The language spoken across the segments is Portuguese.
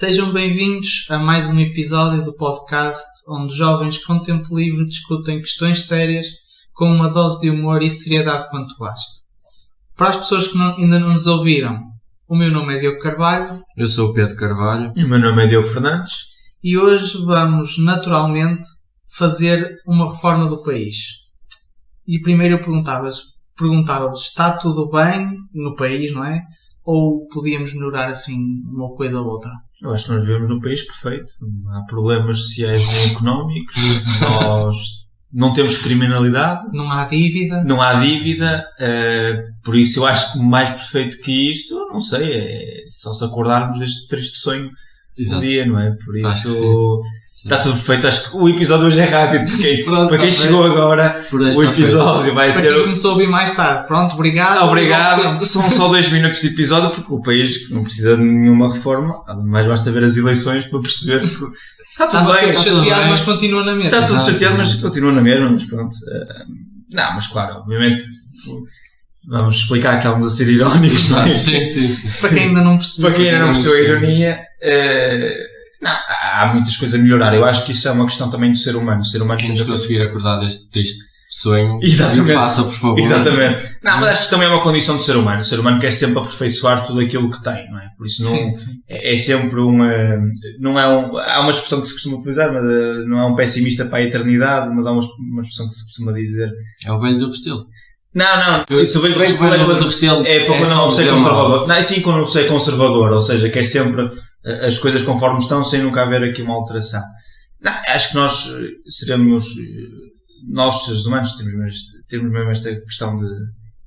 Sejam bem-vindos a mais um episódio do podcast onde jovens com tempo livre discutem questões sérias com uma dose de humor e seriedade quanto baste. Para as pessoas que ainda não nos ouviram, o meu nome é Diogo Carvalho. Eu sou o Pedro Carvalho. E o meu nome é Diogo Fernandes. E hoje vamos, naturalmente, fazer uma reforma do país. E primeiro eu perguntava-vos, está tudo bem no país, não é? Ou podíamos melhorar assim uma coisa ou outra? Eu acho que nós vivemos num país perfeito. Não há problemas sociais nem económicos. Nós não temos criminalidade. Não há dívida. Não há dívida. Por isso eu acho que mais perfeito que isto, não sei, é só se acordarmos deste triste sonho um dia, não é? Por isso está tudo perfeito. Acho que o episódio hoje é rápido. Porque para quem chegou agora, o episódio vai ter... Para quem começou a ouvir mais tarde. Pronto, obrigado. Obrigado. São só 2 minutos de episódio porque o país não precisa de nenhuma reforma. Mas basta ver as eleições para perceber que está tudo bem. Está chateado, mas continua na mesma. Está tudo chateado, mas continua na mesma. Mas pronto. Não, mas claro, obviamente... Vamos explicar que estávamos a ser irónicos, não é? Sim. Para quem ainda não percebeu. Para quem ainda não percebeu a ironia... Não, há muitas coisas a melhorar. Eu acho que isso é uma questão também do ser humano. O ser humano quem nos conseguir acordar deste triste sonho, exatamente, faça, por favor. Exatamente. Não, mas acho que isso também é uma condição do ser humano. O ser humano quer sempre aperfeiçoar tudo aquilo que tem, não é? Por isso não, sim. É sempre uma... Não é há uma expressão que se costuma utilizar, mas não é um pessimista para a eternidade, mas há uma expressão que se costuma dizer... É o velho do Restelo. Não. Isso vejo bem o velho do Restelo. É para quando não ser conservador. Não, sim, quando não é conservador. Ou seja, quer sempre... as coisas conforme estão, sem nunca haver aqui uma alteração. Não, acho que nós seres humanos, temos mesmo esta questão de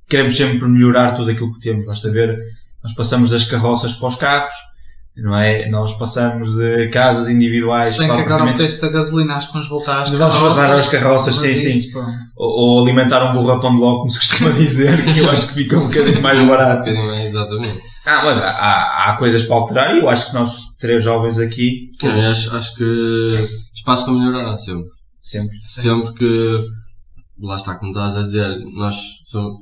queremos sempre melhorar tudo aquilo que temos. Basta ver, nós passamos das carroças para os carros, não é? Nós passamos de casas individuais. Se bem que agora o preço da gasolina acho que vamos voltar às carroças. Vamos passar às carroças, sim. Ou alimentar um burro a pão de ló, como se costuma dizer, que eu acho que fica um bocadinho mais barato. Exatamente. Mas há coisas para alterar e eu acho que nós, 3 jovens aqui... Acho que espaço para melhorar há sempre. Sempre que, lá está, como estás a dizer, nós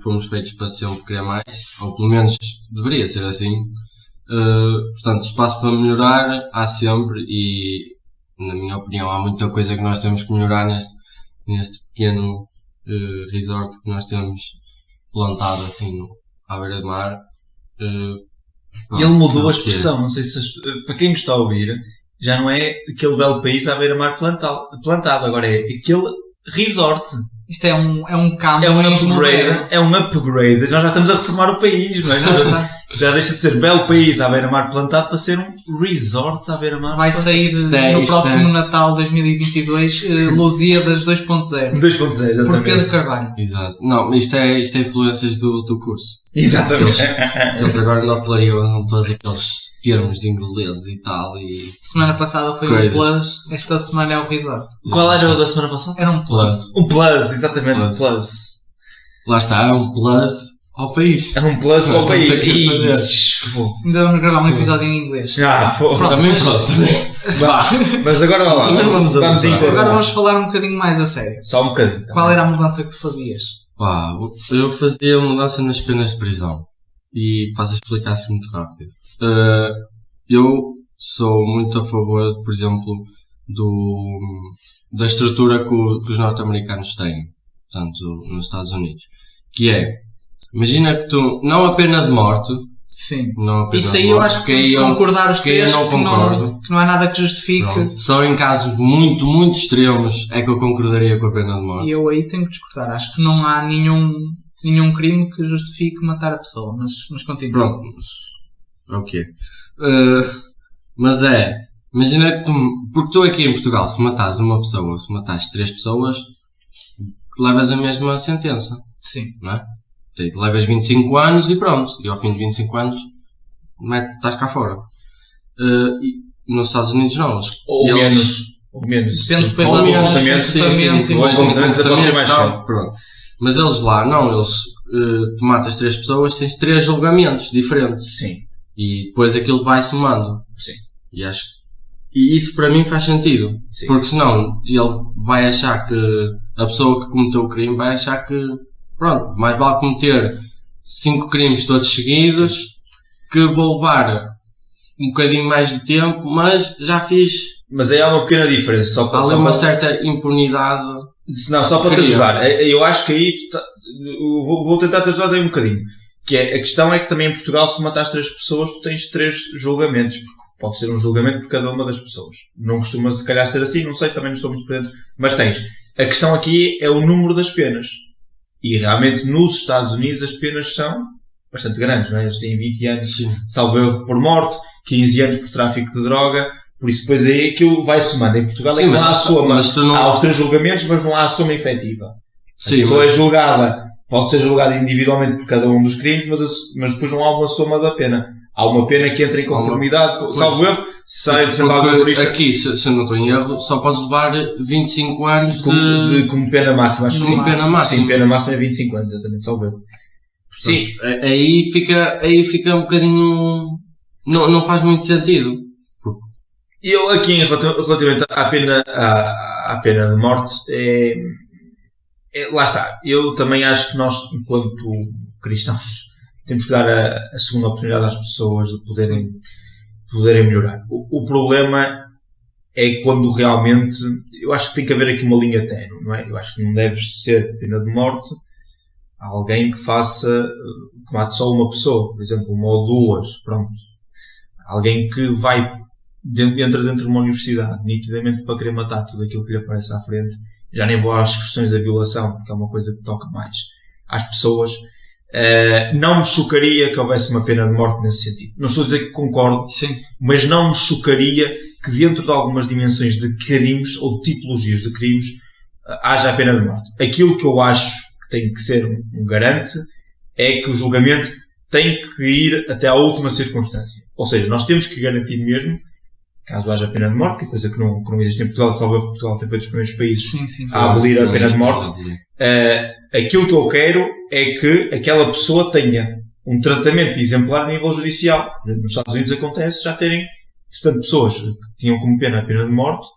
fomos feitos para sempre querer mais, ou pelo menos deveria ser assim. Portanto, espaço para melhorar há sempre e, na minha opinião, há muita coisa que nós temos que melhorar neste pequeno resort que nós temos plantado assim à beira-mar. E ele mudou a expressão, não sei se para quem nos está a ouvir, já não é aquele belo país à beira-mar plantado, agora é aquele resort. Isto é um campo. É um upgrade. Nós já estamos a reformar o país, não é? Já deixa de ser belo país à beira-mar plantado para ser um resort à beira-mar. Vai sair no próximo Natal 2022 Lusíadas 2.0. 2.0, exatamente. Por Pedro Carvalho. Exato. Não, isto é influências do curso. Exatamente. Eles agora na hotelaria usam todos aqueles termos de inglês e tal. Semana passada foi um plus, esta semana é o resort. Qual era o da semana passada? Era um plus. Um plus, exatamente, um plus. Lá está, é um plus ao país. É um plus ao país. Ainda vamos gravar um episódio em inglês. Também. Mas agora vamos agora vamos falar um bocadinho mais a sério. Só um bocadinho. Também. Qual era a mudança que tu fazias? Eu fazia mudança nas penas de prisão. E passo a explicar assim muito rápido. Eu sou muito a favor, por exemplo, da estrutura que os norte-americanos têm, portanto, nos Estados Unidos. Que é, imagina que tu, não a pena de morte. Sim. Isso aí eu acho que vamos concordar os três que não há nada que justifique. Pronto. Só em casos muito, muito extremos é que eu concordaria com a pena de morte. E eu aí tenho que discordar. Acho que não há nenhum crime que justifique matar a pessoa, mas continua. Pronto. Ok. Mas imagina que porque tu aqui em Portugal, se matares uma pessoa, se matares 3 pessoas, levas a mesma sentença. Sim. Não é? Levas 25 anos e pronto. E ao fim de 25 anos, estás cá fora. E nos Estados Unidos não. Ou menos. Depende do pronto. Mas eles lá, não. Tu matas 3 pessoas, tens 3 julgamentos diferentes. Sim. E depois aquilo vai somando. Sim. E isso para mim faz sentido. Sim. Porque senão ele vai achar que a pessoa que cometeu o crime vai achar que pronto, mais vale cometer 5 crimes todos seguidos que vou levar um bocadinho mais de tempo, mas já fiz. Mas aí há uma pequena diferença. Há ali uma certa impunidade. Não, só para te ajudar. Eu acho que aí vou tentar te ajudar aí um bocadinho. Que é, a questão é que também em Portugal, se tu matares 3 pessoas, tu tens 3 julgamentos. Pode ser um julgamento por cada uma das pessoas. Não costuma se calhar ser assim, não sei, também não estou muito por dentro. Mas tens. A questão aqui é o número das penas. E realmente nos Estados Unidos as penas são bastante grandes, não é? Eles têm 20 anos, salvo erro, por morte, 15 anos por tráfico de droga. Por isso depois aí aquilo vai somando. Em Portugal é que não há a soma. Há os 3 julgamentos, mas não há a soma efetiva. A pessoa é julgada, pode ser julgada individualmente por cada um dos crimes, mas depois não há uma soma da pena. Há uma pena que entra em conformidade, salvo erro, se sai de aqui, se eu não estou em erro, só podes levar 25 anos como pena máxima. Acho que como pena máxima. Sim, pena máxima é 25 anos, exatamente, salvo erro. Sim. Aí fica um bocadinho... Não faz muito sentido. Eu aqui, relativamente à pena de morte, lá está. Eu também acho que nós, enquanto cristãos, temos que dar a segunda oportunidade às pessoas de poderem melhorar. O problema é quando realmente... Eu acho que tem que haver aqui uma linha ténue, não é? Eu acho que não deve ser pena de morte a alguém que mate só uma pessoa, por exemplo, uma ou duas, pronto. Alguém que entra dentro de uma universidade, nitidamente para querer matar tudo aquilo que lhe aparece à frente. Já nem vou às questões da violação, porque é uma coisa que toca mais às pessoas. Não me chocaria que houvesse uma pena de morte nesse sentido. Não estou a dizer que concordo, sim, mas não me chocaria que dentro de algumas dimensões de crimes ou de tipologias de crimes haja a pena de morte. Aquilo que eu acho que tem que ser um garante é que o julgamento tem que ir até à última circunstância. Ou seja, nós temos que garantir mesmo, caso haja pena de morte, que é coisa que não existe em Portugal, salvo que Portugal tem feito os primeiros países a abolir a pena de morte. Aquilo que eu quero é que aquela pessoa tenha um tratamento exemplar a nível judicial. Nos Estados Unidos acontece já terem, portanto, pessoas que tinham como pena a pena de morte,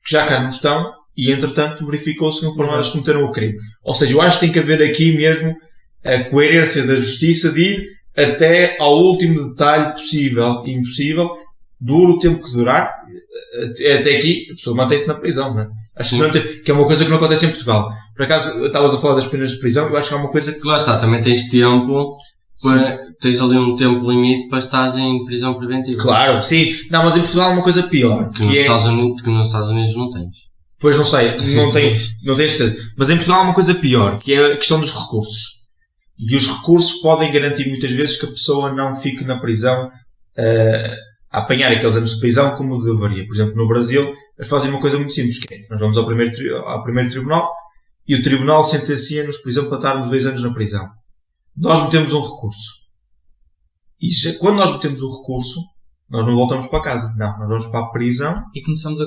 que já cá não estão, e entretanto verificou-se que não foram elas que cometeram o crime. Ou seja, eu acho que tem que haver aqui mesmo a coerência da justiça de ir até ao último detalhe possível e impossível, dura o tempo que durar, até aqui a pessoa mantém-se na prisão, não é? Acho que é uma coisa que não acontece em Portugal. Por acaso, estavas a falar das penas de prisão, eu acho que é uma coisa que... Lá está, também tens tempo, tens ali um tempo limite para estar em prisão preventiva. Claro, sim. Não, mas em Portugal há uma coisa pior. Que nos Estados Unidos não tens. Pois não sei, não tenho certeza. Mas em Portugal há uma coisa pior, que é a questão dos recursos. E os recursos podem garantir muitas vezes que a pessoa não fique na prisão a apanhar aqueles anos de prisão como deveria. Por exemplo, no Brasil, eles fazem uma coisa muito simples, que é, nós vamos ao primeiro tribunal e o tribunal sentencia-nos, por exemplo, para estarmos 2 anos na prisão. Nós metemos um recurso. E quando nós metemos o recurso, nós não voltamos para casa. Não, nós vamos para a prisão e começamos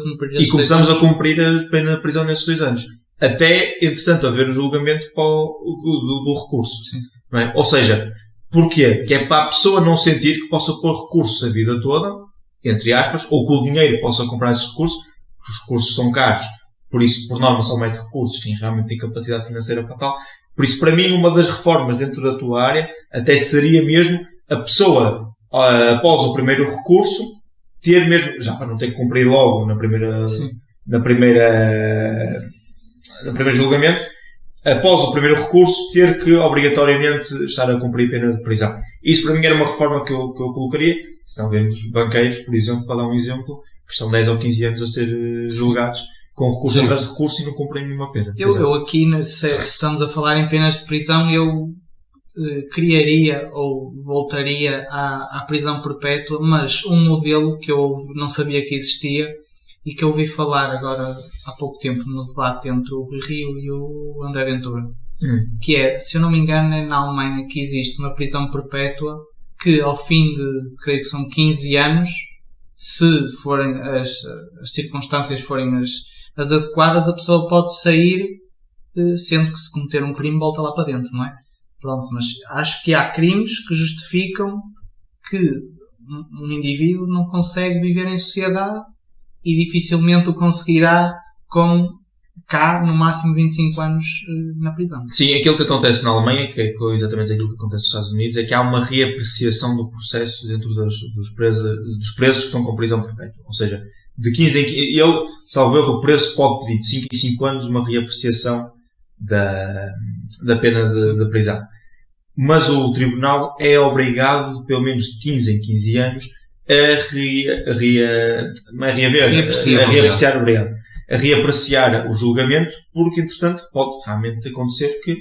a cumprir a pena de prisão nesses 2 anos. Até, entretanto, haver o julgamento do recurso. Sim. Não é? Ou seja, porquê? Que é para a pessoa não sentir que possa pôr recursos a vida toda, entre aspas, ou que o dinheiro possa comprar esses recursos, porque os recursos são caros, por isso, por norma, só mete recursos quem realmente tem capacidade financeira para tal. Por isso, para mim, uma das reformas dentro da tua área até seria mesmo a pessoa, após o primeiro recurso, ter mesmo, já para não ter que cumprir logo no primeiro julgamento, após o primeiro recurso, ter que obrigatoriamente estar a cumprir pena de prisão. Isso para mim era uma reforma que eu colocaria. Se não vemos banqueiros, por exemplo, para dar um exemplo, que estão 10 ou 15 anos a ser julgados com recurso atrás de recurso e não cumprem nenhuma pena. Eu aqui, se estamos a falar em penas de prisão, eu criaria ou voltaria à prisão perpétua, mas um modelo que eu não sabia que existia e que eu ouvi falar agora há pouco tempo no debate entre o Rui Rio e o André Ventura, que é, se eu não me engano, é na Alemanha que existe uma prisão perpétua que ao fim de, creio que são 15 anos, se forem as circunstâncias forem as adequadas, a pessoa pode sair, sendo que se cometer um crime volta lá para dentro, não é? Pronto, mas acho que há crimes que justificam que um indivíduo não consegue viver em sociedade e dificilmente o conseguirá com cá, no máximo 25 anos na prisão. Sim, aquilo que acontece na Alemanha, que é exatamente aquilo que acontece nos Estados Unidos, é que há uma reapreciação do processo dentro dos presos que estão com prisão perpétua. Ou seja, de 15 em 15, ele, salvo erro, o preso pode pedir de 5 em 5 anos uma reapreciação da pena de prisão. Mas o tribunal é obrigado, pelo menos de 15 em 15 anos, a reapreciar o julgamento, porque, entretanto, pode realmente acontecer que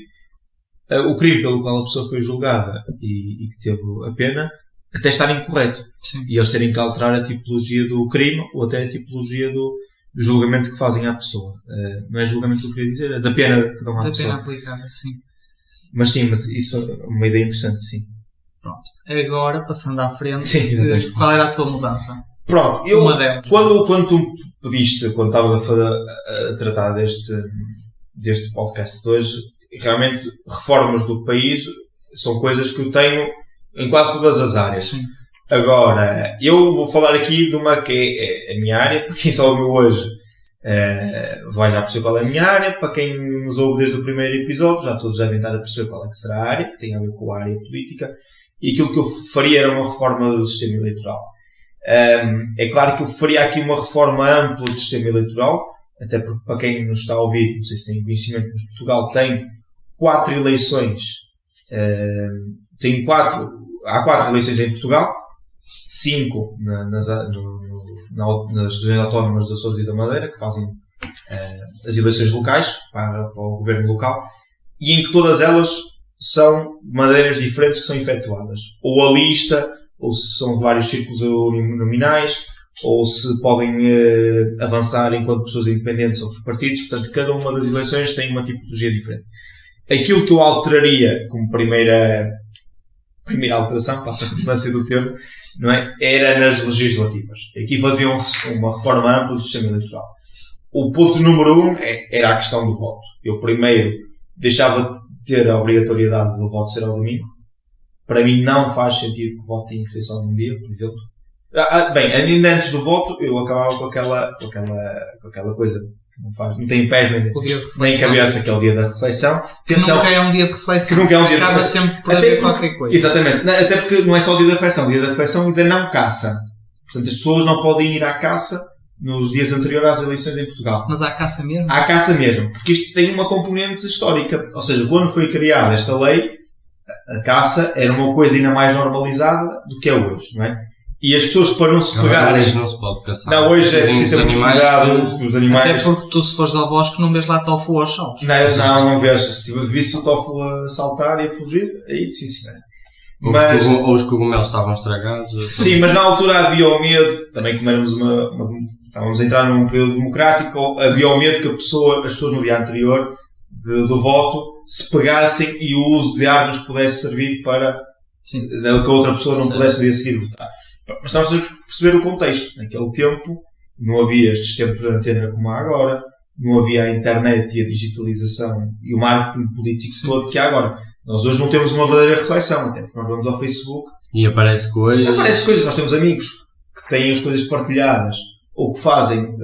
o crime pelo qual a pessoa foi julgada e que teve a pena até estar incorreto. Sim. E eles terem que alterar a tipologia do crime ou até a tipologia do julgamento que fazem à pessoa. Não é julgamento que eu queria dizer, é da pena que dão à pessoa. Da pena aplicada, sim. Mas isso é uma ideia interessante, sim. Pronto. Agora, passando à frente, Sim, qual era a tua mudança? Pronto, quando tu pediste, quando estavas a tratar deste podcast de hoje, realmente reformas do país são coisas que eu tenho em quase todas as áreas. Sim. Agora, eu vou falar aqui de uma que é a minha área, para quem só ouviu hoje vai já perceber qual é a minha área, para quem nos ouve desde o primeiro episódio, já todos devem estar a perceber qual é que será a área, que tem a ver com a área política, e aquilo que eu faria era uma reforma do sistema eleitoral. É claro que eu faria aqui uma reforma ampla do sistema eleitoral, até porque para quem nos está a ouvir, não sei se tem conhecimento, mas Portugal tem 4 eleições, há 4 eleições em Portugal, 5 nas regiões autónomas dos Açores e da Madeira, que fazem as eleições locais para o governo local, e em que todas elas são maneiras diferentes que são efetuadas. Ou a lista, ou se são vários círculos nominais, ou se podem avançar enquanto pessoas independentes ou por partidos. Portanto, cada uma das eleições tem uma tipologia diferente. Aquilo que eu alteraria como primeira alteração, passa a redundância do termo, não é? Era nas legislativas. Aqui faziam uma reforma ampla do sistema eleitoral. O ponto número 1 era a questão do voto. Eu primeiro deixava de ter a obrigatoriedade do voto ser ao domingo. Para mim não faz sentido que o voto tenha que ser só num dia, por exemplo. Bem, ainda antes do voto eu acabava com aquela coisa que não tem pés nem cabeça, que é o dia da reflexão. Atenção, nunca é um dia de reflexão. Nunca é um dia acaba de reflexão. Sempre por haver qualquer coisa. Exatamente. Até porque não é só o dia da reflexão. O dia da reflexão ainda não caça. Portanto, as pessoas não podem ir à caça nos dias anteriores às eleições em Portugal. Mas há caça mesmo? Há caça mesmo. Porque isto tem uma componente histórica. Ou seja, quando foi criada esta lei, a caça era uma coisa ainda mais normalizada do que é hoje, não é? E as pessoas, para não se pegarem... Hoje não se pode caçar. Não, hoje é preciso ter muito cuidado dos animais. Até porque tu, se fores ao bosque, não vês lá tofu aos saltos. Não vejo. Se visse o tofu a saltar e a fugir, aí sim, senhor. Ou os cogumelos estavam estragados. Sim, mas na altura havia o medo, também como éramos estávamos a entrar num período democrático, havia o medo que as pessoas no dia anterior do voto se pegassem e o uso de armas pudesse servir para que a outra pessoa não pudesse no dia seguir votar. Mas nós temos que perceber o contexto. Naquele tempo não havia estes tempos de antena como há agora, não havia a internet e a digitalização e o marketing político todo que há agora. Nós hoje não temos uma verdadeira reflexão, até porque nós vamos ao Facebook e aparece coisas. Nós temos amigos que têm as coisas partilhadas ou que fazem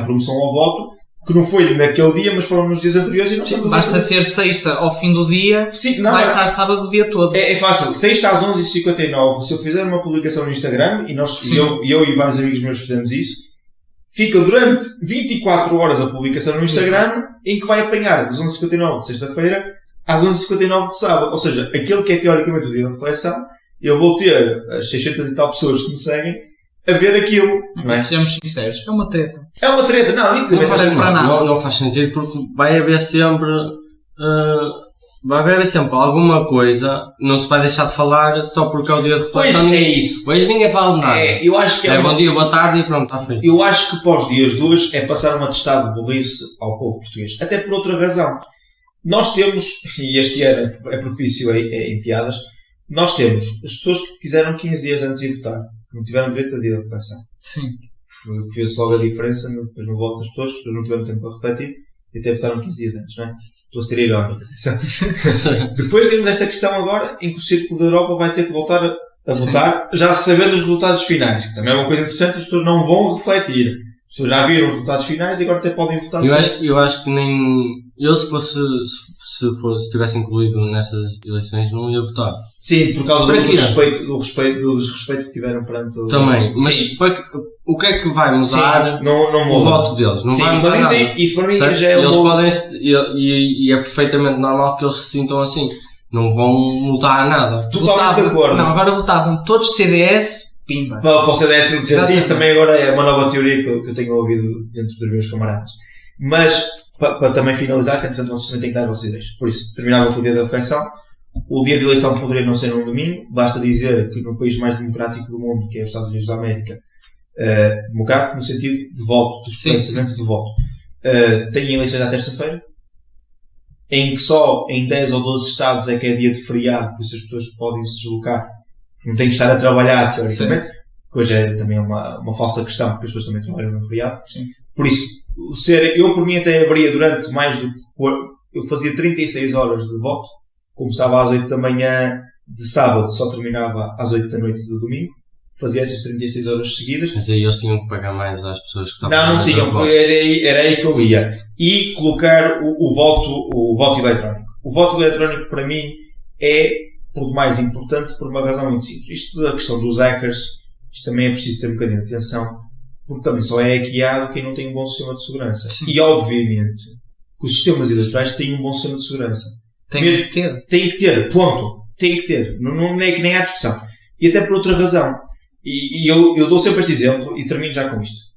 promoção ao voto, que não foi naquele dia, mas foram nos dias anteriores e não estamos. Basta ser sexta ao fim do dia, vai estar sábado o dia todo. É fácil. Sexta às 11h59, se eu fizer uma publicação no Instagram, e eu e vários amigos meus fizemos isso, fica durante 24 horas a publicação no Instagram, em que vai apanhar das 11h59 de sexta-feira às 11h59 de sábado. Ou seja, aquele que é teoricamente o dia da reflexão, eu vou ter as 600 e tal pessoas que me seguem a ver aquilo. Não é? Sejamos sinceros, é uma treta. É uma treta, não faz sentido, porque vai haver sempre alguma coisa, não se vai deixar de falar só porque é o dia de reflexão. Pois é isso. Hoje ninguém fala de nada. Eu acho que bom dia, boa tarde e pronto, está feito. Eu acho que para os dias de hoje é passar um atestado de burrice ao povo português. Até por outra razão. Nós temos, e este ano é propício em piadas, nós temos as pessoas que quiseram 15 dias antes de votar, que não tiveram direito a dia de reflexão. Sim. Fez logo a diferença depois no voto das pessoas, as pessoas não tiveram tempo para refletir e até votaram 15 dias antes, não é? Estou a ser irónico. Depois temos esta questão agora em que o Círculo da Europa vai ter que voltar a votar, já sabendo os resultados finais, que também é uma coisa interessante, as pessoas não vão refletir. As As pessoas já viram os resultados finais e agora até podem votar. Eu acho que nem... Eu se tivesse incluído nessas eleições não ia votar. Sim, por causa do desrespeito que tiveram perante o... Também, mas o que é que vai mudar? Sim, não o voto deles? Não vai mudar nada. Isso para mim certo? já é eles podem, e é perfeitamente normal que eles se sintam assim. Não vão mudar nada. Totalmente de acordo. Não, agora votavam todos CDS, pimba. Para o CDS, isso também agora é uma nova teoria que eu tenho ouvido dentro dos meus camaradas. Mas, para também finalizar, que entretanto vocês também têm que dar vocês ideias. Por isso, terminava com o dia da refeição. O dia de eleição poderia não ser num domingo. Basta dizer que no país mais democrático do mundo, que é os Estados Unidos da América, democrático no sentido de voto, do espaçamento de voto, tem eleições à terça-feira, em que só em 10 ou 12 estados é que é dia de feriado, por isso as pessoas podem se deslocar, não têm que estar a trabalhar teoricamente, que hoje é também uma falsa questão, porque as pessoas também trabalham no feriado. Sim. Por isso, eu por mim até haveria durante mais do que... Eu fazia 36 horas de voto, começava às 8 da manhã de sábado, só terminava às 8 da noite do domingo, fazia essas 36 horas seguidas. Mas aí eles tinham que pagar mais às pessoas que estavam... Não tinham, era aí que eu ia. E colocar o voto eletrónico. O voto eletrónico para mim é por mais importante por uma razão muito simples. Isto da questão dos hackers, isto também é preciso ter um bocadinho de atenção, porque também só é hackeado quem não tem um bom sistema de segurança. Sim. E obviamente que os sistemas eleitorais têm um bom sistema de segurança. Tem que ter. Tem que ter, ponto. Tem que ter. Não é que nem há discussão. E até por outra razão. E eu dou sempre este exemplo e termino já com isto.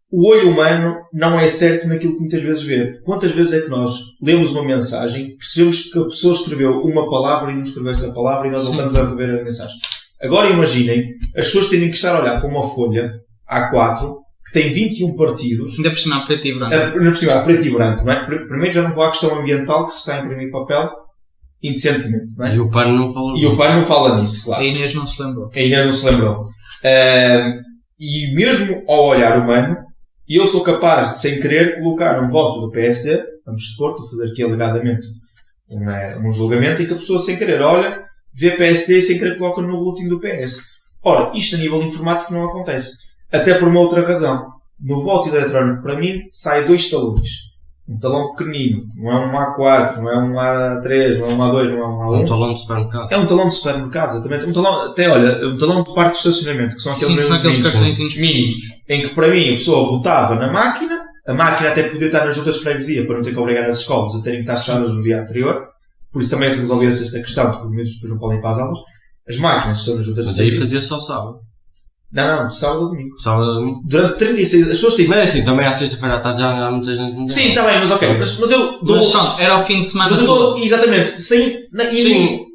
O olho humano não é certo naquilo que muitas vezes vê. Quantas vezes é que nós lemos uma mensagem, percebemos que a pessoa escreveu uma palavra e não escreveu essa palavra e nós voltamos a rever a mensagem. Agora imaginem, as pessoas terem que estar a olhar para uma folha A4 que tem 21 partidos. Ainda por cima, preto e branco. Ainda por cima, preto e branco, não é? Primeiro já não vou à questão ambiental, que se está a imprimir papel indecentemente, não é? E o PAN não fala nisso. E o PAN não fala nisso, claro. A Inês não se lembrou. E mesmo ao olhar humano, eu sou capaz de, sem querer, colocar um voto do PSD, vamos supor, estou a fazer aqui alegadamente um julgamento, em que a pessoa, sem querer, olha, vê PSD e sem querer coloca no boletim do PS. Ora, isto a nível informático não acontece. Até por uma outra razão. No voto eletrónico, para mim, sai 2 talões. Um talão pequenino, não é um A4, não é um A3, não é um A2, não é um A1. Um talão de supermercado. É um talão de supermercado, exatamente. Um talão, até olha, um talão de parque de estacionamento, que são aqueles cartõezinhos minis, em que para mim a pessoa votava na máquina, a máquina até podia estar nas juntas de freguesia para não ter que obrigar as escolas a terem que estar fechadas no dia anterior, por isso também resolvia-se esta questão, porque os miúdos depois não podem ir para as aulas. As máquinas estão nas juntas de freguesia. Mas aí fazia só sábado. Não, de sábado a domingo. Sábado a domingo. Durante 36... As pessoas têm... Mas assim, também à sexta-feira à tarde já há muita gente... Sim, está bem, mas ok. Mas eu dou... Mas era o fim de semana. Mas eu dou, exatamente, sem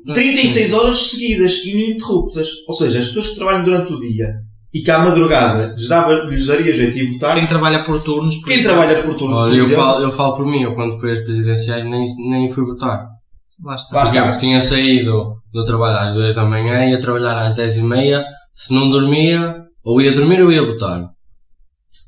36 horas seguidas, ininterruptas. Ou seja, as pessoas que trabalham durante o dia e que à madrugada lhes daria jeito de votar... Quem trabalha por turnos... Trabalha por turnos, olha, eu falo por mim, eu quando fui às presidenciais nem fui votar. Lá está. Porque tinha saído do trabalho às 2 da manhã, ia trabalhar às 10h30, se não dormia, ou ia dormir ou ia votar.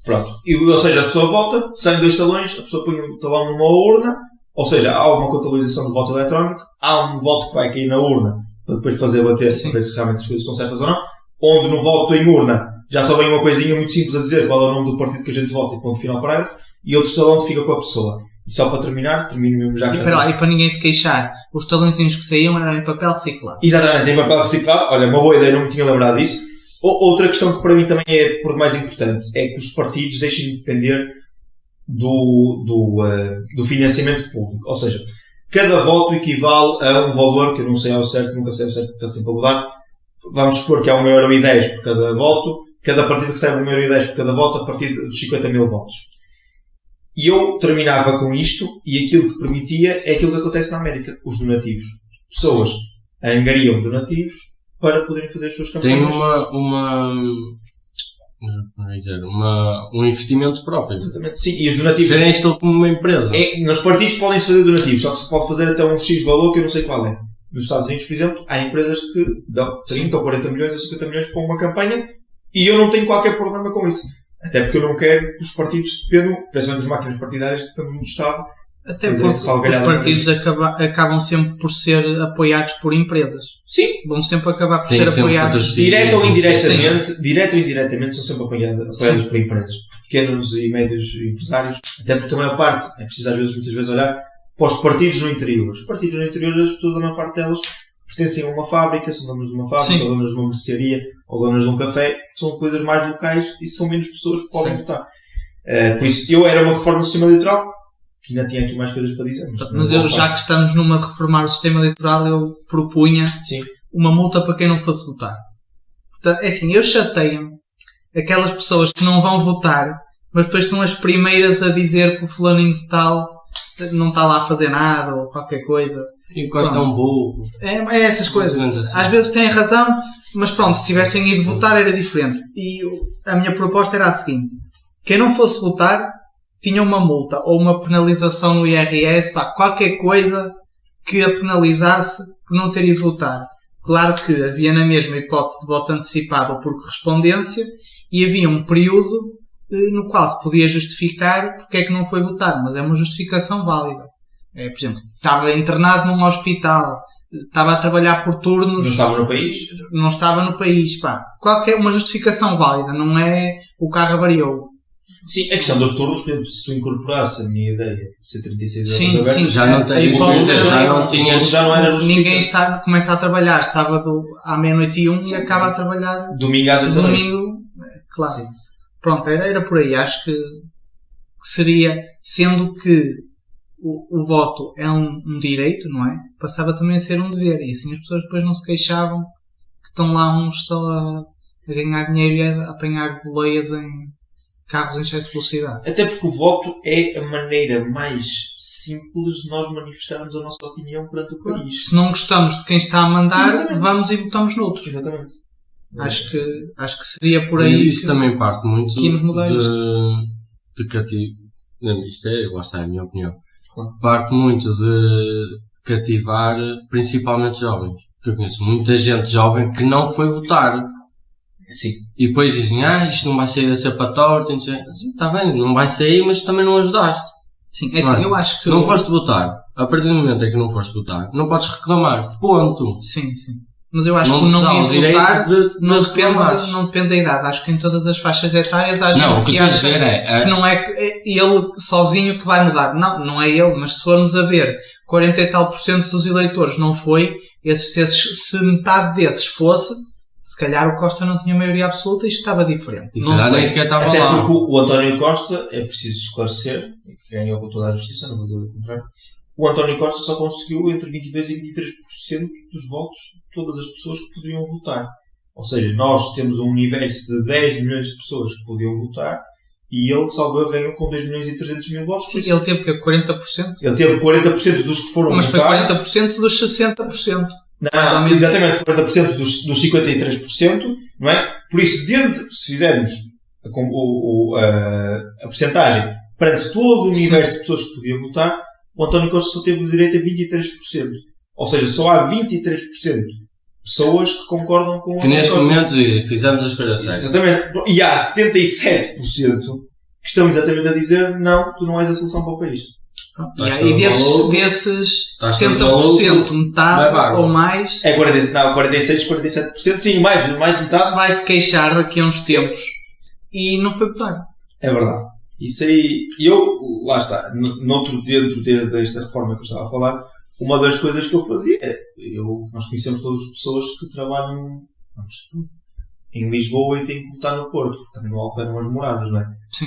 Pronto. Ou seja, a pessoa vota, saem 2 talões, a pessoa põe o talão numa urna, ou seja, há uma contabilização do voto eletrónico, há um voto que vai cair na urna, para depois fazer bater-se, para ver se realmente as coisas estão certas ou não, onde no voto em urna já só vem uma coisinha muito simples a dizer qual é o nome do partido que a gente vota e ponto final parágrafo, e outro talão que fica com a pessoa. E só para terminar, termino mesmo já. E para ninguém se queixar, os talõezinhos que saíam eram em papel reciclado. Exatamente, em papel reciclado. Olha, uma boa ideia, não me tinha lembrado disso. Outra questão que para mim também é por mais importante é que os partidos deixem de depender do financiamento público. Ou seja, cada voto equivale a um valor que eu não sei ao certo, nunca sei ao certo, está sempre a mudar. Vamos supor que há 1,10€ por cada voto, cada partido recebe 1,10€ por cada voto a partir dos 50 mil votos. E eu terminava com isto, e aquilo que permitia é aquilo que acontece na América, os donativos. As pessoas angariam donativos para poderem fazer as suas campanhas. Tem um investimento próprio. Exatamente, sim. E os donativos... Serem isto como uma empresa. Nos partidos podem-se fazer donativos, só que se pode fazer até um X valor que eu não sei qual é. Nos Estados Unidos, por exemplo, há empresas que dão 30 ou 40 milhões ou 50 milhões para uma campanha, e eu não tenho qualquer problema com isso. Até porque eu não quero que os partidos dependam, principalmente as máquinas partidárias, dependam do Estado Até porque os partidos acabam sempre por ser apoiados por empresas. Sim. Vão sempre acabar por ser apoiados. Direto ou indiretamente são sempre apoiados por empresas. Pequenos e médios empresários. Até porque a maior parte, é preciso muitas vezes olhar para os partidos no interior. Os partidos no interior, as pessoas, a maior parte delas, pertencem a uma fábrica, são donos de uma fábrica, ou donos de uma mercearia, ou donos de um café. São coisas mais locais e são menos pessoas que podem votar. Por isso, eu era uma reforma do sistema eleitoral, que ainda tinha aqui mais coisas para dizer. Mas eu, já que estamos numa de reformar o sistema eleitoral, eu propunha uma multa para quem não fosse votar. Portanto, é assim, eu chateio aquelas pessoas que não vão votar, mas depois são as primeiras a dizer que o fulaninho de tal não está lá a fazer nada, ou qualquer coisa. Enquanto é um burro. É essas coisas. Assim. Às vezes têm razão, mas pronto, se tivessem ido votar era diferente. E a minha proposta era a seguinte: quem não fosse votar tinha uma multa ou uma penalização no IRS, qualquer coisa que a penalizasse por não ter ido votar. Claro que havia na mesma hipótese de voto antecipado ou por correspondência, e havia um período no qual se podia justificar porque é que não foi votar, mas é uma justificação válida. Por exemplo, estava internado num hospital, estava a trabalhar por turnos... Não estava no país? Não estava no país, qualquer uma justificação válida, não é o carro avariou. Sim, a questão dos turnos, por exemplo, se tu incorporasse a minha ideia de ser 36 horas aberto, sim, já não tem já não era ninguém começa a trabalhar sábado à meia-noite e e acaba a trabalhar domingo às 8 da noite. Claro. Sim. Pronto, era por aí. Acho que seria, sendo que o voto é um direito, não é? Passava também a ser um dever, e assim as pessoas depois não se queixavam que estão lá uns só a ganhar dinheiro e a apanhar boleias em carros em excesso de velocidade. Até porque o voto é a maneira mais simples de nós manifestarmos a nossa opinião perante o país. Se não gostamos de quem está a mandar, vamos e votamos noutros. Exatamente. Acho que seria por aí. Isso também parte muito de cativar. Isto é a minha opinião. Claro. Parte muito de cativar principalmente jovens. Porque eu conheço muita gente jovem que não foi votar. Sim. E depois dizem, isto não vai sair da cepa torta. Está bem, não vai sair, mas também não ajudaste. Sim, é assim, eu acho que... Não foste votar. A partir do momento em que não foste votar, não podes reclamar. Ponto. Sim. Mas eu acho que não ir votar não depende da idade. Acho que em todas as faixas etárias há gente que acha que não é ele sozinho que vai mudar. Não é ele, mas se formos a ver 40 e tal % dos eleitores não foi, se metade desses fosse, se calhar o Costa não tinha maioria absoluta e isto estava diferente. Não sei. Nem sequer estava até lá. Porque o António Costa, é preciso esclarecer, que ganhou com toda a justiça, não vou dizer o contrário. O António Costa só conseguiu entre 22% e 23% dos votos de todas as pessoas que poderiam votar. Ou seja, nós temos um universo de 10 milhões de pessoas que podiam votar e ele, salvo ganhou com 2 milhões e 300 mil votos. Sim, ele teve que 40%? Ele teve 40% dos que foram votar. Mas foi 40% dos 60%. Não, exatamente 40% dos 53%, não é? Por isso, se fizermos a percentagem perante todo o universo de pessoas que podiam votar, o António Costa só teve o direito a 23%. Ou seja, só há 23% de pessoas que concordam com o que neste momento fizemos a escolha certa. Exatamente. E há 77% que estão exatamente a dizer não, tu não és a solução para o país. E desses 70%, metade ou mais... É 46, 47%. Sim, mais de metade. Vai-se queixar daqui a uns tempos. E não foi votar. É verdade. Isso aí, lá está, dentro desta reforma que eu estava a falar, uma das coisas que eu fazia é, nós conhecemos todas as pessoas que trabalham em Lisboa e têm que votar no Porto, porque também não alteram as moradas, não é? Sim.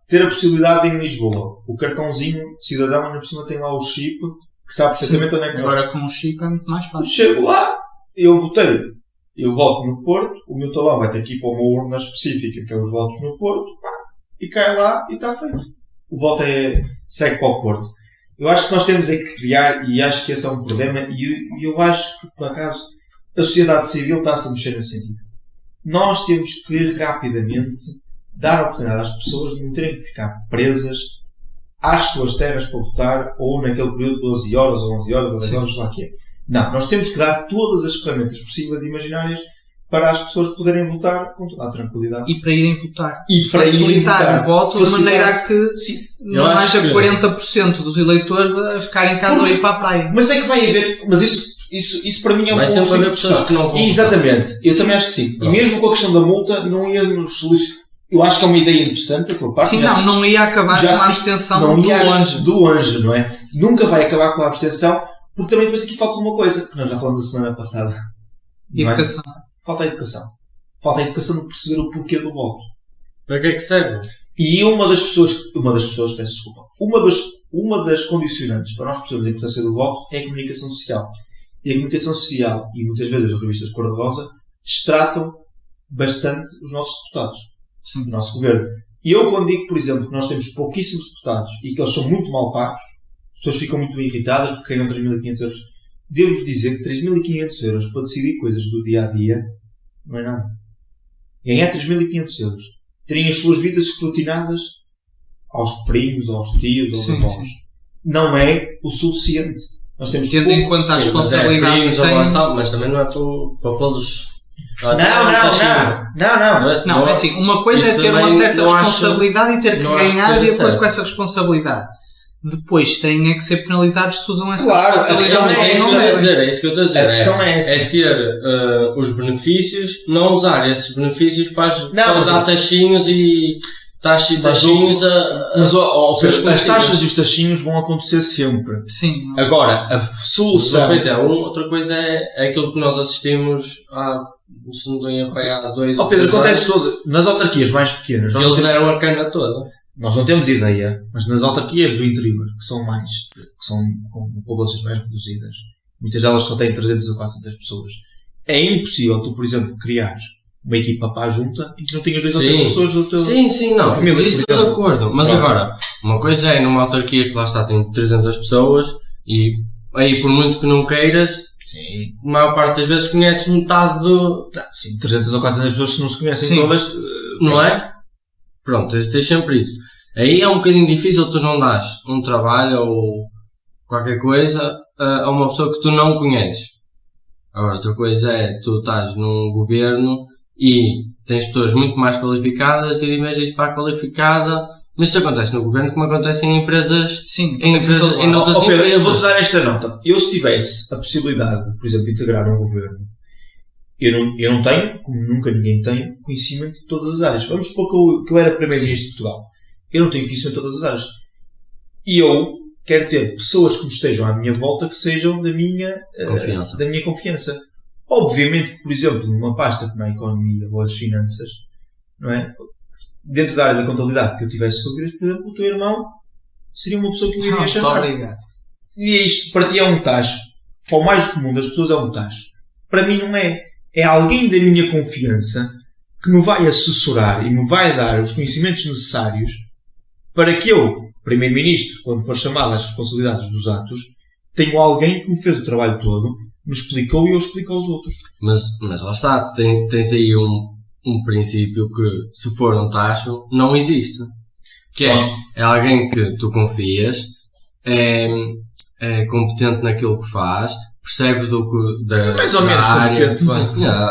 Ter a possibilidade de, em Lisboa, o cartãozinho de cidadão, ainda por cima tem lá o chip, que sabe perfeitamente onde é que nós... Agora com o chip é muito mais fácil. Chego lá, eu votei, eu voto no Porto, o meu talão vai ter que ir para uma urna específica, que é os votos no Porto, e cai lá e está feito. O voto segue para o Porto. Eu acho que nós temos é que criar, e acho que esse é um problema, e eu acho que, por acaso, a sociedade civil está-se a mexer nesse sentido. Nós temos que rapidamente dar a oportunidade às pessoas de não terem que ficar presas às suas terras para votar, ou naquele período de 12 horas, ou 11 horas, ou 10 horas, lá que é. Não, nós temos que dar todas as ferramentas possíveis e imaginárias para as pessoas poderem votar com toda a tranquilidade. E para irem votar. E para facilitar o voto de maneira a que não haja 40% dos eleitores a ficar em casa ou ir para a praia. Mas é que vai haver... Mas isso para mim é um ponto. Vai sempre haver pessoas que não vão. Exatamente. Eu também acho que sim. Pronto. E mesmo com a questão da multa, não ia nos solucionar. Eu acho que é uma ideia interessante a tua parte. Sim, não ia acabar com a abstenção de longe, não é? Nunca vai acabar com a abstenção, porque também depois aqui falta uma coisa, que nós já falamos da semana passada. Educação. Falta a educação. Falta a educação de perceber o porquê do voto. Para que é que serve? E uma das pessoas, peço desculpa, uma das condicionantes para nós percebermos a importância do voto é a comunicação social. E a comunicação social, e muitas vezes as revistas cor-de-rosa, destratam bastante os nossos deputados. Sim. Do nosso governo. E eu quando digo, por exemplo, que nós temos pouquíssimos deputados e que eles são muito mal pagos, as pessoas ficam muito irritadas porque ganham 3.500 euros. Devo-vos dizer que 3.500 euros para decidir coisas do dia-a-dia não é nada. Ganhar 3.500 euros, terem as suas vidas escrutinadas aos primos, aos tios, aos avós, não é o suficiente. Nós temos tendo em conta a responsabilidade que tem... Mas também não é para todos... Não, é assim, uma coisa é ter uma certa responsabilidade e ter que ganhar de acordo com essa responsabilidade. Depois têm que ser penalizados se usam essa responsabilidade. É isso que eu estou a dizer. É ter os benefícios, não usar esses benefícios para dar taxinhos e taxinhos as taxas e os taxinhos vão acontecer sempre. Sim. Agora, a solução... Outra coisa é aquilo que nós assistimos se não estou em apoiar há 2 ou 3 Pedro, acontece todo nas autarquias mais pequenas. Eles deram a cana toda. Nós não temos ideia, mas nas autarquias do interior, que são com populações mais reduzidas, muitas delas só têm 300 ou 400 pessoas, é impossível tu, por exemplo, criares uma equipa para a junta e que não tenhas 2 ou 3 pessoas do teu... Sim, não, família, isso estou de acordo. Mas agora, uma coisa é numa autarquia que lá está, tem 300 pessoas e aí por muito que não queiras, a maior parte das vezes conheces metade do... Sim, 300 ou 400 pessoas se não se conhecem todas... Não é? Pronto, tens sempre isso. Aí é um bocadinho difícil tu não dares um trabalho ou qualquer coisa a uma pessoa que tu não conheces. Agora, outra coisa é tu estás num governo e tens pessoas muito mais qualificadas e de vez para a qualificada. Mas isto acontece no governo como acontece em empresas, em outras empresas. Eu vou-te dar esta nota. Eu se tivesse a possibilidade de, por exemplo, integrar um governo, eu não tenho, como nunca ninguém tem, conhecimento de todas as áreas. Vamos supor que eu era primeiro-ministro de Portugal. Eu não tenho conhecimento de todas as áreas. E eu quero ter pessoas que me estejam à minha volta que sejam da minha confiança. Obviamente que, por exemplo, numa pasta como a economia ou as finanças, não é? Dentro da área da contabilidade que eu tivesse dúvidas, por exemplo, o teu irmão seria uma pessoa que eu iria chamar. Obrigado. E isto para ti é um tacho. Para o mais comum das pessoas é um tacho. Para mim não é. É alguém da minha confiança que me vai assessorar e me vai dar os conhecimentos necessários para que eu, primeiro-ministro, quando for chamado às responsabilidades dos atos, tenho alguém que me fez o trabalho todo, me explicou e eu explico aos outros. Mas lá está, tens aí um princípio que, se for um tacho, não existe. Que é alguém que tu confias, é competente naquilo que faz, percebe mais ou menos competente.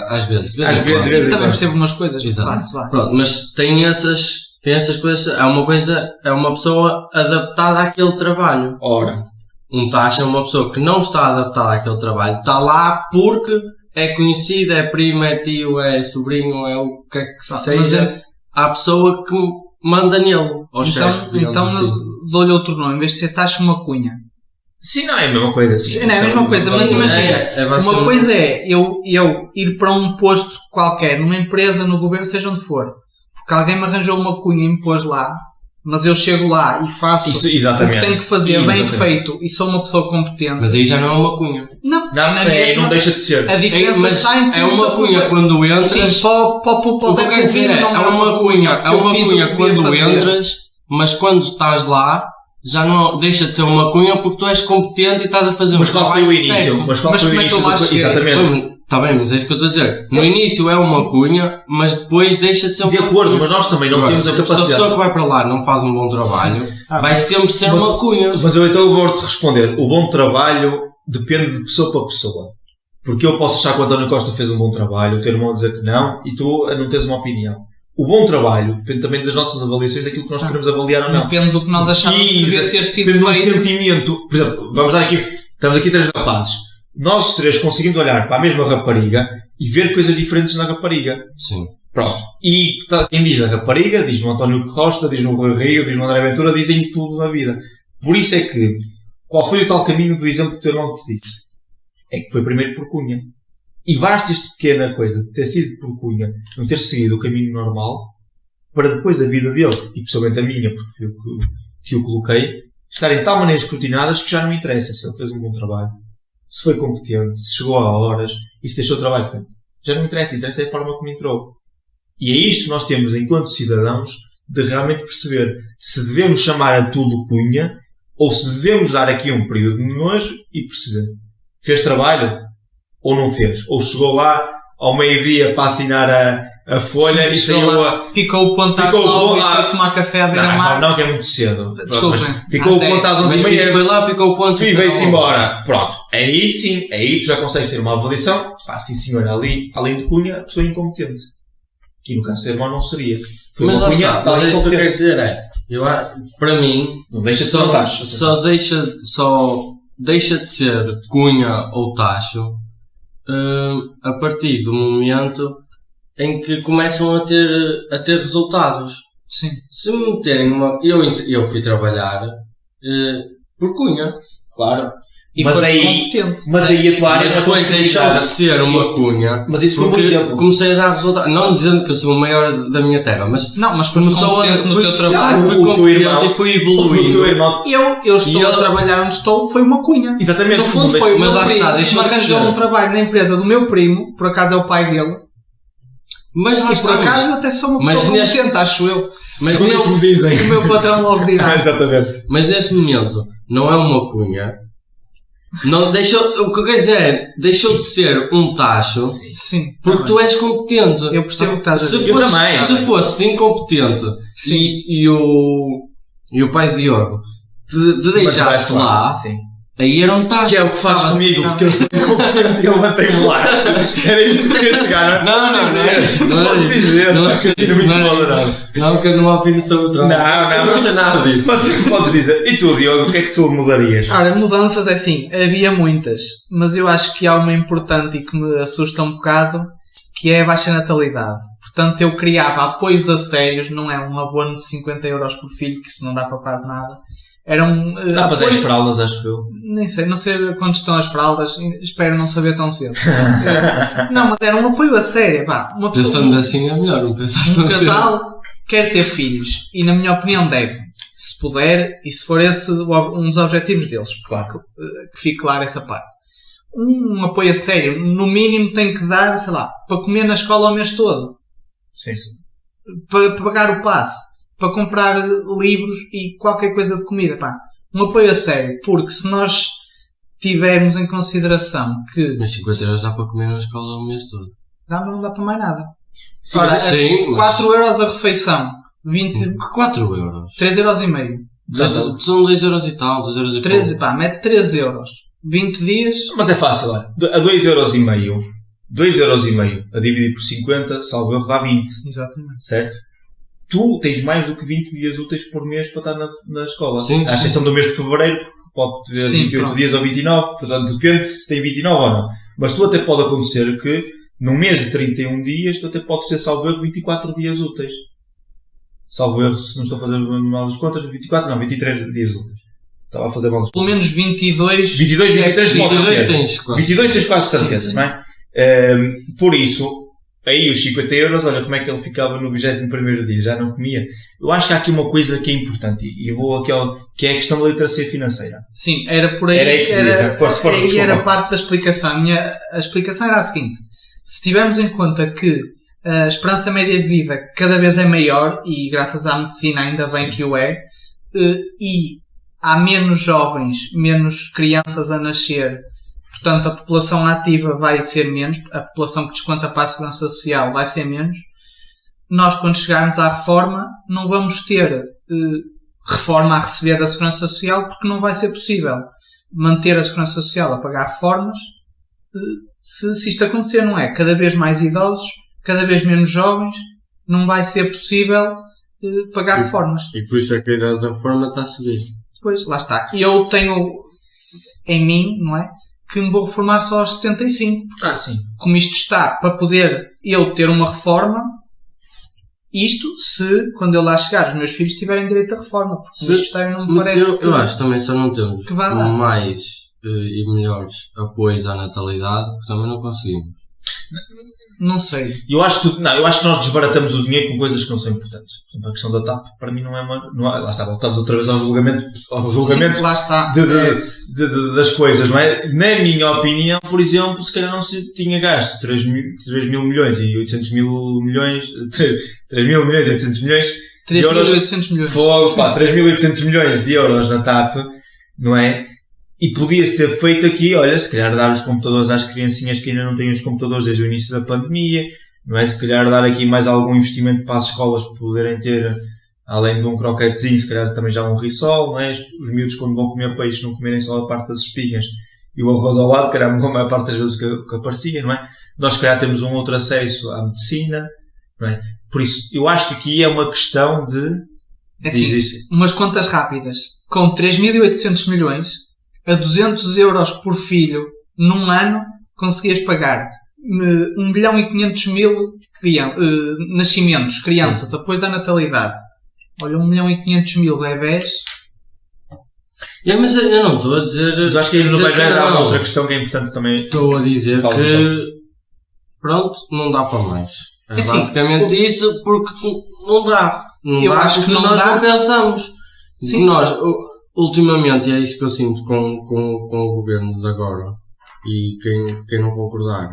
Às vezes. Também percebe umas coisas. Exato. Pronto, mas tem essas coisas. É uma pessoa adaptada àquele trabalho. Ora, um taxa é uma pessoa que não está adaptada àquele trabalho, está lá porque é conhecido, é primo, é tio, é sobrinho, é o que é que seja. Há a pessoa que manda nele. Então dou-lhe outro nome, em vez de ser taxa, uma cunha. Sim, não é a mesma coisa. Sim, não é a mesma coisa, mas imagina, uma coisa é eu ir para um posto qualquer, numa empresa, no governo, seja onde for, porque alguém me arranjou uma cunha e me pôs lá, mas eu chego lá e faço o que tenho que fazer bem feito e sou uma pessoa competente. Mas aí já não é uma cunha. Não deixa de ser. A diferença está em é uma cunha quando entras. Sim, para o que eu quero dizer é uma cunha quando entras, mas quando estás lá, já não deixa de ser uma cunha porque tu és competente e estás a fazer um trabalho. Mas qual foi o início? Mas qual foi o início? Exatamente. Está bem, mas é isso que eu estou a dizer. No início é uma cunha, mas depois deixa de ser uma cunha. De acordo, mas nós também não temos a capacidade. Se a pessoa que vai para lá não faz um bom trabalho, vai sempre ser uma cunha. Mas eu então vou-te responder. O bom trabalho depende de pessoa para pessoa. Porque eu posso achar que o António Costa fez um bom trabalho, o teu irmão dizer que não, e tu não tens uma opinião. O bom trabalho depende também das nossas avaliações, daquilo que nós queremos avaliar ou não. Depende do que nós achamos que devia ter sido feito. Depende do sentimento. Por exemplo, vamos dar aqui, estamos aqui 3 rapazes. Nós 3 conseguimos olhar para a mesma rapariga e ver coisas diferentes na rapariga. Sim. Pronto. E quem diz a rapariga, diz no António Costa, diz no Rui Rio, diz no André Ventura, dizem tudo na vida. Por isso é que, qual foi o tal caminho do exemplo que o teu irmão te disse? É que foi primeiro por Cunha. E basta esta pequena coisa de ter sido por Cunha, não ter seguido o caminho normal, para depois a vida dele, e pessoalmente a minha, porque foi o que eu coloquei, estarem de tal maneira escrutinadas que já não interessa se ele fez um bom trabalho, se foi competente, se chegou a horas e se deixou o trabalho feito. Já não interessa, interessa é a forma como entrou. E é isto que nós temos, enquanto cidadãos, de realmente perceber se devemos chamar a tudo Cunha ou se devemos dar aqui um período de nojo e perceber. Fez trabalho? Ou não fez? Ou chegou lá ao meio-dia para assinar a folha e saiu a... Picou o ponto logo e foi tomar café à beira-mar. Não, que é muito cedo. Desculpem. Picou o ponto às 11h30. Foi lá, picou o ponto e veio-se embora. Pronto. Aí sim, aí tu já consegues ter uma avaliação. Sim senhora, ali, além de Cunha, a pessoa incompetente. Que no caso do seu irmão não seria. Foi mas uma Cunha, mas é isso que eu quero dizer para mim, não deixa de ser um tacho. Só deixa de ser Cunha ou tacho a partir do momento em que começam a ter resultados. Sim. Se me meterem numa... Eu fui trabalhar por Cunha, claro. E mas aí a tua área depois deixou de ser uma Cunha. Mas isso foi um exemplo. Comecei a dar resultados. Não dizendo que eu sou o maior da minha terra, mas começou a no teu trabalho. Fui competente e fui evoluindo. Eu estou a trabalhar onde estou, foi uma Cunha. Exatamente. No fundo foi o meu primo. Arranjou um trabalho na empresa do meu primo, por acaso é o pai dele. Mas e por acaso eu até sou uma pessoa competente, acho eu. Mas o meu patrão logo dirá. Exatamente. Mas neste momento não é uma Cunha. Não, o que eu quero dizer é, deixou de ser um tacho, sim, porque tu és competente. Eu percebo o que estás a dizer. Se fosse incompetente e o pai de Diogo te deixasse lá, aí era um tacho. Que é o que faz comigo, porque eu sou incompetente e ele mantém-me lá. Era isso que eu queria chegar, não posso dizer. Não, porque eu não opino sobre o trabalho. Não sei nada disso. Mas tu podes dizer. E tu, Diogo, o que é que tu mudarias? Ora, mudanças é assim, havia muitas, mas eu acho que há uma importante e que me assusta um bocado, que é a baixa natalidade. Portanto, eu criava apoios a sérios, não é um abono de 50 € por filho, que isso não dá para quase nada. Dá para 10 fraldas, acho eu. Nem sei, não sei quanto estão as fraldas, espero não saber tão cedo. Não, mas era um apoio a sério, pá. Uma pessoa, pensando assim é melhor, não pensar um casal quer ter filhos e, na minha opinião, deve. Se puder, e se for esse um dos objetivos deles. Claro. Que fique claro essa parte. Um apoio a sério, no mínimo tem que dar, sei lá, para comer na escola o mês todo. Sim. Para pagar o passe. Para comprar livros e qualquer coisa de comida, pá. Um apoio a sério, porque se nós tivermos em consideração que... Mas 50 € dá para comer na escola o mês todo. Não dá para mais nada. Sim, ora, sim, mas... 4 € a refeição. 4 €? 3,5 €. São 2 € e tal, 2 € e 13, pá, mete 13 €. 20 dias... Mas é fácil, olha. A 2,5 €. 2,5 € a dividir por 50, salvo erro, dá 20. Exatamente. Certo? Tu tens mais do que 20 dias úteis por mês para estar na escola. Sim, à exceção do mês de fevereiro, porque pode ter 28 dias ou 29, portanto depende se tem 29 ou não. Mas tu até pode acontecer que num mês de 31 dias tu até podes ter, salvo erro, 24 dias úteis. Salvo erro, se não estou a fazer mal as contas, 23 dias úteis. Estava a fazer mal as contas. Pelo menos 22. 23 podes ter. 22 tens quase certeza, não é? Por isso... Aí os 50 €, olha como é que ele ficava no 21º dia, já não comia. Eu acho que há aqui uma coisa que é importante, e eu vou aqui que é a questão da literacia financeira. Sim, era por aí. Era parte da explicação. A explicação era a seguinte: se tivermos em conta que a esperança média de vida cada vez é maior, e graças à medicina ainda bem que o é, e há menos jovens, menos crianças a nascer, portanto, a população ativa vai ser menos, a população que desconta para a segurança social vai ser menos. Nós, quando chegarmos à reforma, não vamos ter reforma a receber da segurança social, porque não vai ser possível manter a segurança social a pagar reformas se isto acontecer, não é? Cada vez mais idosos, cada vez menos jovens, não vai ser possível pagar reformas. E por isso é que a idade da reforma está a subir. Pois, lá está. E eu tenho em mim, não é? Que me vou reformar só aos 75. Sim. Como isto está, para poder eu ter uma reforma, isto se, quando eu lá chegar, os meus filhos tiverem direito à reforma. Porque isto está, não me parece eu acho também só não temos que vai dar mais e melhores apoios à natalidade, porque também não conseguimos. Não sei. Eu acho que nós desbaratamos o dinheiro com coisas que não são importantes. Por exemplo, a questão da TAP, para mim, não é uma. Lá está, voltamos outra vez ao julgamento Sim, lá está. Das coisas, não é? Na minha opinião, por exemplo, se calhar não se tinha gasto 3 mil milhões e 800 mil milhões. 3 mil milhões e 800 milhões. 3.800 milhões. 3.800 milhões de euros na TAP, não é? E podia-se ter feito aqui, olha, se calhar dar os computadores às criancinhas que ainda não têm os computadores desde o início da pandemia, não é? Se calhar dar aqui mais algum investimento para as escolas poderem ter, além de um croquetezinho, se calhar também já um risol, não é? Os miúdos quando vão comer peixe não comerem só a parte das espinhas e o arroz ao lado, que era a maior parte das vezes que aparecia, não é? Nós se calhar temos um outro acesso à medicina, não é? Por isso, eu acho que aqui é uma questão de... Assim, umas contas rápidas. Com 3.800 milhões... a 200 euros por filho num ano, conseguias pagar 1.500.000 nascimentos, crianças, Sim. apoio à natalidade. Olha, 1.500.000 bebés. Mas eu não estou a dizer... Mas acho que aí no bebés há outra questão que é importante também. Estou a dizer que... Pronto, não dá para mais. É assim, basicamente isso, porque não dá. Não eu dá acho que nós dá. não pensamos. Sim. Nós... Ultimamente, é isso que eu sinto com o governo de agora, e quem não concordar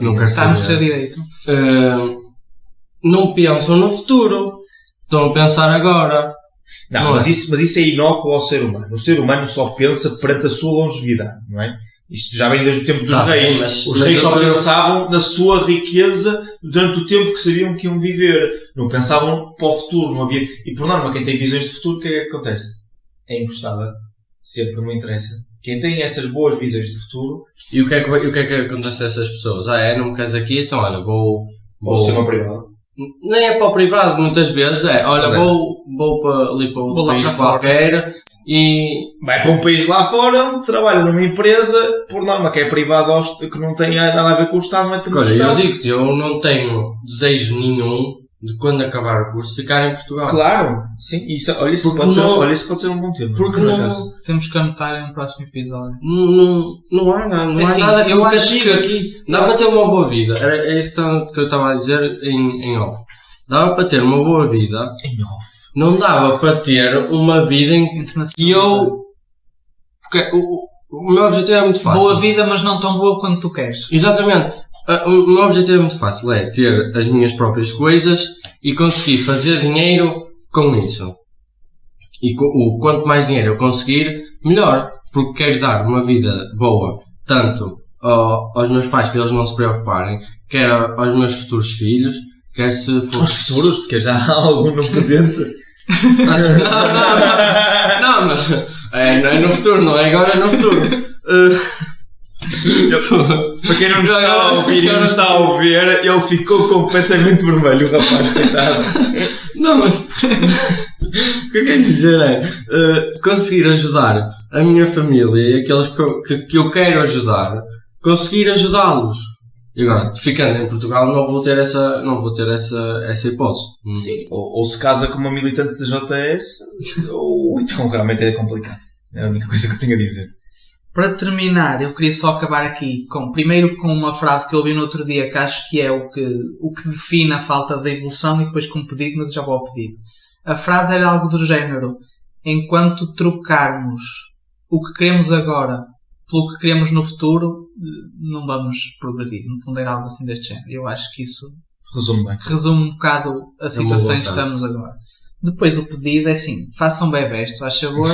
não quer está no seu saber. direito. Não pensam no futuro, estão a pensar agora. Não, mas isso é inócuo ao ser humano. O ser humano só pensa perante a sua longevidade, não é? Isto já vem desde o tempo dos reis. Os reis só pensavam na sua riqueza durante o tempo que sabiam que iam viver. Não pensavam para o futuro. Não havia... E por norma, quem tem visões de futuro, o que é que acontece? É encostada. Sempre não interessa. Quem tem essas boas visões de futuro... E o que é que acontece a essas pessoas? Não me queres aqui? Então olha, vou ser uma privada. Nem é para o privado, muitas vezes vou para ali para outro país qualquer e... Vai para um país lá fora onde trabalha numa empresa, por norma que é privada, que não tem nada a ver com o Estado, não é Olha, eu digo-te, eu não tenho desejo nenhum de quando acabar o curso ficar em Portugal. Claro, sim, isso pode ser um bom tema. Porque não temos que anotar em um próximo episódio. Não há nada que eu castigo aqui. Dá para ter uma boa vida. É isso que eu estava a dizer em off. Dava para ter uma boa vida. Em off. Não dava para ter uma vida em que eu... Porque o meu objetivo é muito fácil. Boa vida, mas não tão boa quanto tu queres. Exatamente. O meu objetivo é muito fácil. É ter as minhas próprias coisas e conseguir fazer dinheiro com isso. E quanto mais dinheiro eu conseguir, melhor. Porque quero dar uma vida boa, tanto aos meus pais, para eles não se preocuparem, quer aos meus futuros filhos, quer se for... Aos futuros? Porque já há algum no presente. Não, mas não é no futuro, não é agora, é no futuro. Para quem não nos está a ouvir e não está a ver, ele ficou completamente vermelho, o rapaz, coitado. Não, mas o que eu quero dizer é conseguir ajudar a minha família e aqueles que eu quero ajudar, conseguir ajudá-los. E agora, ficando em Portugal, não vou ter essa hipótese. Sim, ou se casa com uma militante da JS, ou então realmente é complicado. É a única coisa que eu tenho a dizer. Para terminar, eu queria só acabar aqui primeiro com uma frase que eu ouvi no outro dia, que acho que é o que define a falta de evolução, e depois com um pedido, mas já vou ao pedido. A frase era algo do género: enquanto trocarmos o que queremos agora pelo que queremos no futuro, não vamos progredir. No fundo era algo assim deste género. Eu acho que isso resume um bocado a situação em que estamos agora. Depois o pedido é assim: façam bebés, se faz favor,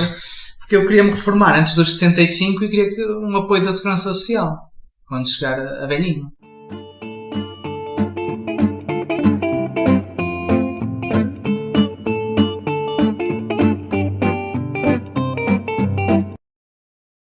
porque eu queria me reformar antes dos 75 e queria um apoio da Segurança Social quando chegar a velhinho.